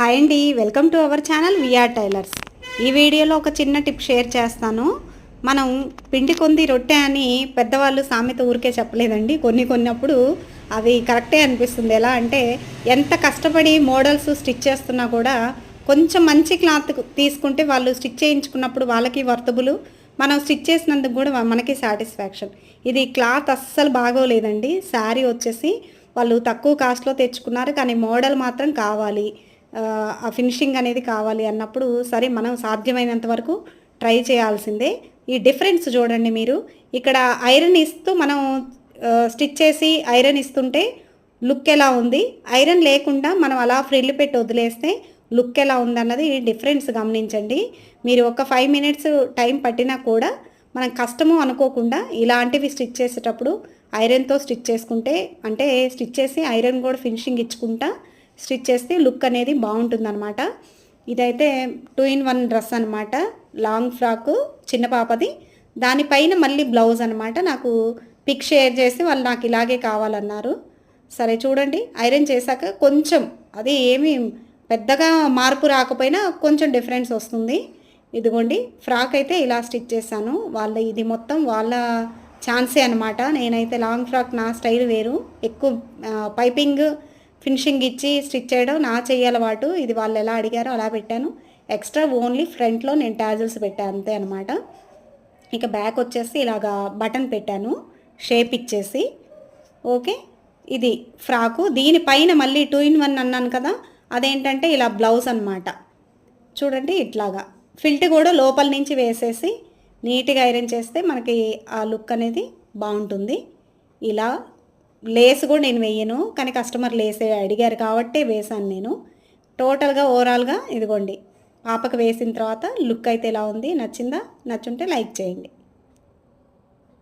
Hi అండి, welcome to our channel VR tailors. ఈ వీడియోలో ఒక చిన్న టిప్ షేర్ చేస్తాను. మనం పిండి కొంది రొట్టె అని పెద్దవాళ్ళు సామెత ఊరికే చెప్పలేదండి. కొన్నప్పుడు అవి కరెక్టే అనిపిస్తుంది. ఎలా అంటే ఎంత కష్టపడి మోడల్స్ స్టిచ్ చేస్తున్నా కూడా కొంచెం మంచి క్లాత్ తీసుకుంటే వాళ్ళు స్టిచ్ చేయించుకున్నప్పుడు వాళ్ళకి వర్తబుల్, మనం స్టిచ్ చేసినందుకు కూడా మనకి సాటిస్ఫాక్షన్. ఇది క్లాత్ అస్సలు బాగోలేదండి. శారీ వచ్చేసి వాళ్ళు తక్కువ కాస్ట్లో తెచ్చుకున్నారు, కానీ మోడల్ మాత్రం కావాలి, ఆ ఫినిషింగ్ అనేది కావాలి అన్నప్పుడు సరే మనం సాధ్యమైనంత వరకు ట్రై చేయాల్సిందే. ఈ డిఫరెన్స్ చూడండి మీరు. ఇక్కడ ఐరన్ ఇస్తూ మనం స్టిచ్ చేసి ఐరన్ ఇస్తుంటే లుక్ ఎలా ఉంది, ఐరన్ లేకుండా మనం అలా ఫ్రిల్ పెట్టి వదిలేస్తే లుక్ ఎలా ఉందన్నది డిఫరెన్స్ గమనించండి. మీరు ఒక 5 మినిట్స్ టైం పట్టినా కూడా మనం కష్టము అనుకోకుండా ఇలాంటివి స్టిచ్ చేసేటప్పుడు ఐరన్తో స్టిచ్ చేసుకుంటే, అంటే స్టిచ్ చేసి ఐరన్ కూడా ఫినిషింగ్ ఇచ్చుకుంటా స్టిచ్ చేస్తే లుక్ అనేది బాగుంటుందన్నమాట. ఇదైతే 2 in 1 డ్రెస్ అనమాట. లాంగ్ ఫ్రాకు చిన్న పాపది, దానిపైన మళ్ళీ బ్లౌజ్ అనమాట. నాకు పిక్ షేర్ చేసి వాళ్ళు నాకు ఇలాగే కావాలన్నారు. సరే చూడండి, ఐరన్ చేశాక కొంచెం అది ఏమీ పెద్దగా మార్పు రాకపోయినా కొంచెం డిఫరెన్స్ వస్తుంది. ఇదిగోండి, ఫ్రాక్ అయితే ఇలా స్టిచ్ చేశాను. ఇది మొత్తం వాళ్ళ ఛాన్సే అనమాట. నేనైతే లాంగ్ ఫ్రాక్ నా స్టైల్ వేరు, ఎక్కువ పైపింగ్ ఫినిషింగ్ ఇచ్చి స్టిచ్ చేయడం నా అలవాటు. ఇది వాళ్ళు ఎలా అడిగారో అలా పెట్టాను. ఎక్స్ట్రా ఓన్లీ ఫ్రంట్లో నేను టాజిల్స్ పెట్టాను అంతే అనమాట. ఇక బ్యాక్ వచ్చేసి ఇలాగా బటన్ పెట్టాను షేప్ ఇచ్చేసి. ఓకే, ఇది ఫ్రాకు. దీనిపైన మళ్ళీ 2 in 1 అన్నాను కదా, అదేంటంటే ఇలా బ్లౌజ్ అనమాట. చూడండి, ఇట్లాగా ఫిల్ట్ కూడా లోపల నుంచి వేసేసి నీట్గా ఐరన్ చేస్తే మనకి ఆ లుక్ అనేది బాగుంటుంది. ఇలా లేస్ కూడా నేను వేయను, కానీ కస్టమర్ లేసే అడిగారు కాబట్టి వేసాను నేను. టోటల్గా ఓవరాల్గా ఇదిగోండి, పాపకు వేసిన తర్వాత లుక్ అయితే ఎలా ఉంది, నచ్చిందా? నచ్చుంటే లైక్ చేయండి.